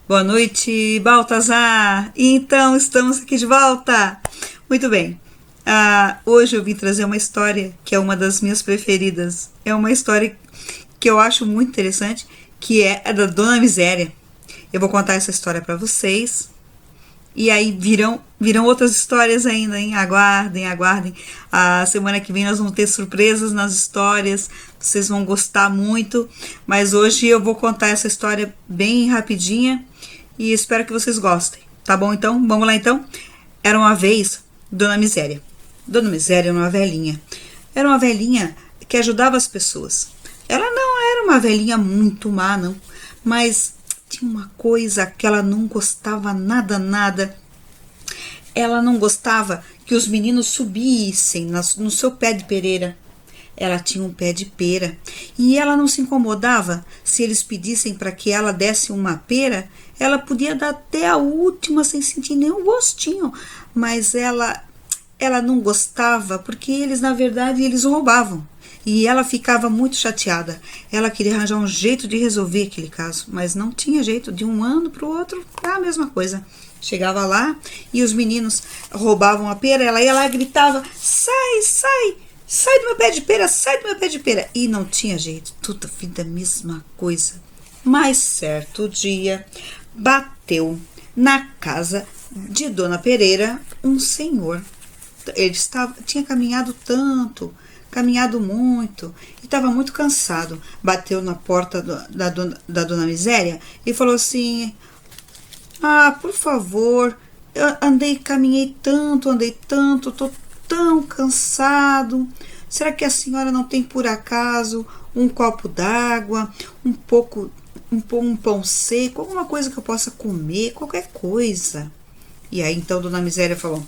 Boa noite, Baltazar! Então, estamos aqui de volta! Muito bem, hoje eu vim trazer uma história que é uma das minhas preferidas. É uma história que eu acho muito interessante, que é a da Dona Miséria. Eu vou contar essa história para vocês. E aí virão outras histórias ainda, hein? Aguardem, aguardem. A semana que vem nós vamos ter surpresas nas histórias. Vocês vão gostar muito. Mas hoje eu vou contar essa história bem rapidinha. E espero que vocês gostem. Tá bom, então? Vamos lá, então? Era uma vez Dona Miséria. Dona Miséria era uma velhinha. Era uma velhinha que ajudava as pessoas. Ela não era uma velhinha muito má, não. Mas tinha uma coisa que ela não gostava nada. Ela não gostava que os meninos subissem no seu pé de pereira. Ela tinha um pé de pera e ela não se incomodava se eles pedissem para que ela desse uma pera. Ela podia dar até a última sem sentir nenhum gostinho, mas ela não gostava porque eles, na verdade, eles roubavam. E ela ficava muito chateada. Ela queria arranjar um jeito de resolver aquele caso, mas não tinha jeito. De um ano para o outro, é a mesma coisa. Chegava lá e os meninos roubavam a pera, ela ia lá e gritava: sai do meu pé de pera, sai do meu pé de pera. E não tinha jeito, tudo a mesma coisa. Mas certo dia, bateu na casa de Dona Pereira um senhor. Ele tinha caminhado muito e estava muito cansado. Bateu na porta da Dona Miséria e falou assim: por favor, eu caminhei tanto, tô tão cansado. Será que a senhora não tem por acaso um copo d'água, um pão seco, alguma coisa que eu possa comer, qualquer coisa? E aí então Dona Miséria falou: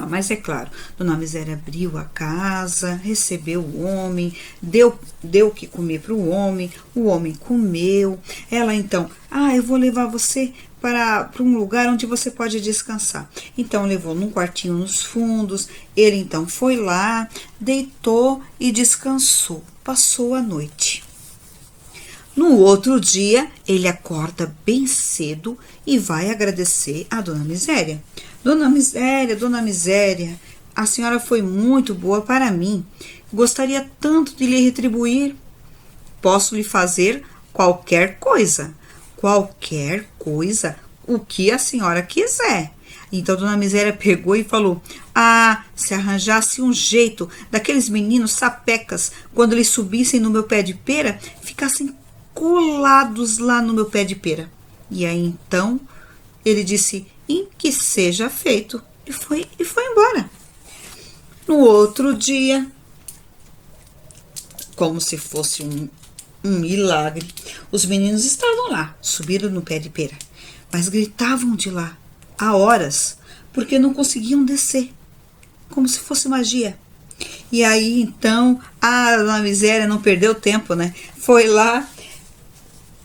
mas é claro. Dona Miséria abriu a casa, recebeu o homem, deu o que comer para o homem comeu. Ela então: eu vou levar você para um lugar onde você pode descansar. Então levou num quartinho nos fundos. Ele então foi lá, deitou e descansou. Passou a noite. No outro dia, ele acorda bem cedo e vai agradecer a Dona Miséria. Dona Miséria, a senhora foi muito boa para mim. Gostaria tanto de lhe retribuir. Posso lhe fazer qualquer coisa, o que a senhora quiser. Então Dona Miséria pegou e falou: se arranjasse um jeito daqueles meninos sapecas, quando eles subissem no meu pé de pera, ficassem colados lá no meu pé de pera. E aí então ele disse: em que seja feito, e foi embora. No outro dia, como se fosse um milagre, os meninos estavam lá, subiram no pé de pera, mas gritavam de lá há horas, porque não conseguiam descer, como se fosse magia. E aí então a Dona Miséria não perdeu tempo, né? Foi lá,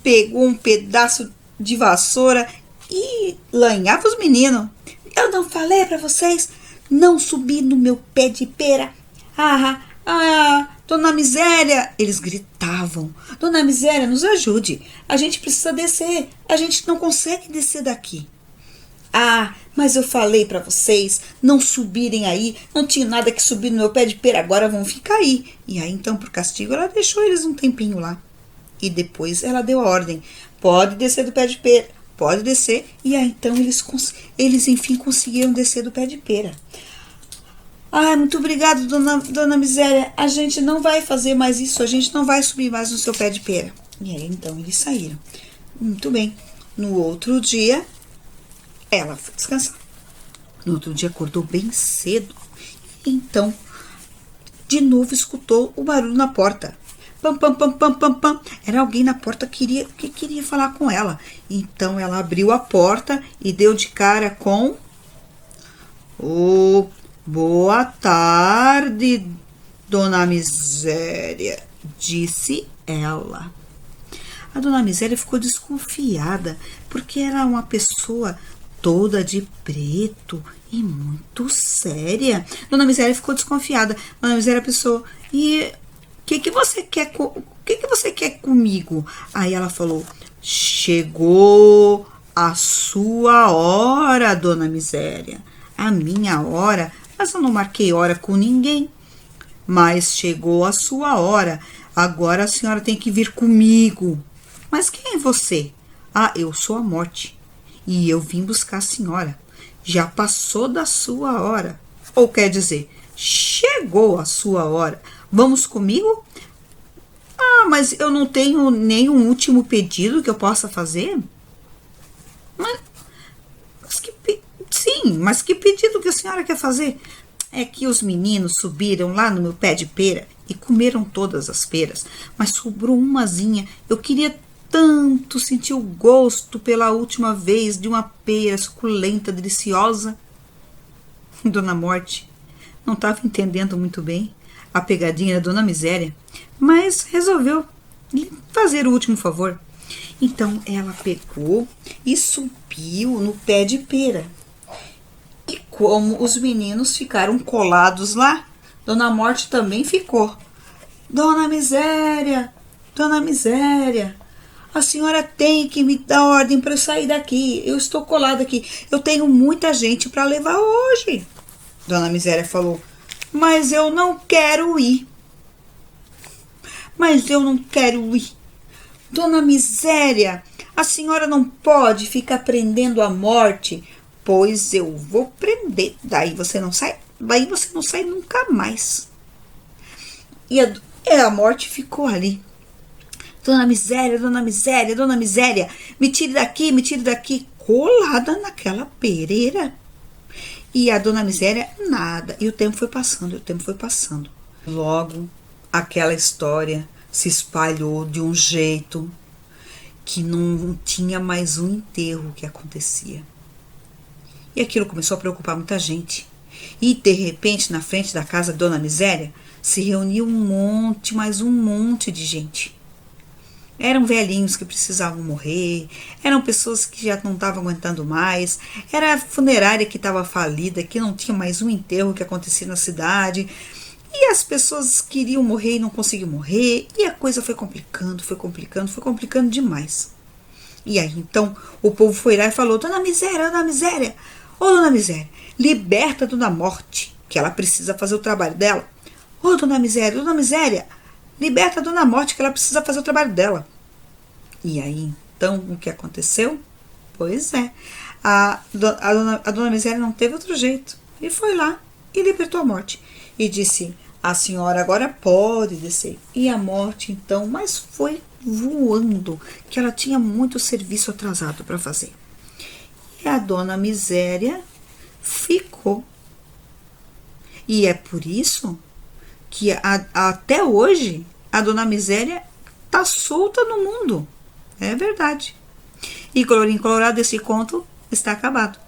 pegou um pedaço de vassoura e lanhava os meninos. Eu não falei para vocês não subir no meu pé de pera? Dona Miséria, eles gritavam: Dona Miséria, nos ajude, a gente precisa descer, a gente não consegue descer daqui. Mas eu falei para vocês não subirem aí, não tinha nada que subir no meu pé de pera, agora vão ficar aí. E aí então, por castigo, ela deixou eles um tempinho lá. E depois ela deu a ordem: pode descer do pé de pera, pode descer. E aí então eles enfim conseguiram descer do pé de pera. Muito obrigado, dona Miséria, a gente não vai fazer mais isso, a gente não vai subir mais no seu pé de pera. E aí então eles saíram. Muito bem. No outro dia, ela foi descansar. No outro dia acordou bem cedo. Então, de novo escutou o barulho na porta. Pam, pam, pam, pam, pam, pam. Era alguém na porta que queria falar com ela. Então ela abriu a porta e deu de cara com: boa tarde, Dona Miséria, disse ela. A Dona Miséria ficou desconfiada, porque era uma pessoa toda de preto e muito séria. Dona Miséria ficou desconfiada. Dona Miséria pensou: e o que você quer comigo? Aí ela falou: chegou A sua hora, dona Miséria. A minha hora? Mas eu não marquei hora com ninguém. Mas chegou a sua hora. Agora a senhora tem que vir comigo. Mas quem é você? Ah, eu sou a morte. E eu vim buscar a senhora. Já passou da sua hora. Ou quer dizer, chegou a sua hora. Vamos comigo? Ah, mas eu não tenho nenhum último pedido que eu possa fazer? Sim, mas que pedido que a senhora quer fazer? É que os meninos subiram lá no meu pé de pera e comeram todas as peras, mas sobrou umazinha. Eu queria tanto sentir o gosto pela última vez de uma pera suculenta, deliciosa. Dona Morte não estava entendendo muito bem a pegadinha da Dona Miséria, mas resolveu lhe fazer o último favor. Então ela pegou e subiu no pé de pera. E como os meninos ficaram colados lá, Dona Morte também ficou. Dona Miséria, a senhora tem que me dar ordem para eu sair daqui. Eu estou colada aqui. Eu tenho muita gente para levar hoje. Dona Miséria falou, mas eu não quero ir. Dona Miséria, a senhora não pode ficar prendendo a morte. Pois eu vou prender. Daí você não sai nunca mais. E a morte ficou ali. Dona Miséria, me tire daqui, colada naquela pereira. E a Dona Miséria, nada. E o tempo foi passando. Logo, aquela história se espalhou de um jeito que não tinha mais um enterro que acontecia. E aquilo começou a preocupar muita gente. E, de repente, na frente da casa da Dona Miséria, se reuniu mais um monte de gente. Eram velhinhos que precisavam morrer, eram pessoas que já não estavam aguentando mais, era a funerária que estava falida, que não tinha mais um enterro que acontecia na cidade, e as pessoas queriam morrer e não conseguiam morrer, e a coisa foi complicando demais. E aí, então, o povo foi lá e falou, Dona Miséria, ô Dona Miséria, liberta a Dona Morte, que ela precisa fazer o trabalho dela. Ô Dona Miséria, liberta a Dona Morte, que ela precisa fazer o trabalho dela. E aí, então, o que aconteceu? Pois é, a Dona Miséria não teve outro jeito. E foi lá e libertou a Morte. E disse, a senhora agora pode descer. E a Morte, então, mas foi voando, que ela tinha muito serviço atrasado para fazer. E a Dona Miséria ficou. E é por isso que até hoje a Dona Miséria tá solta no mundo. É verdade. E colorinho colorado, esse conto está acabado.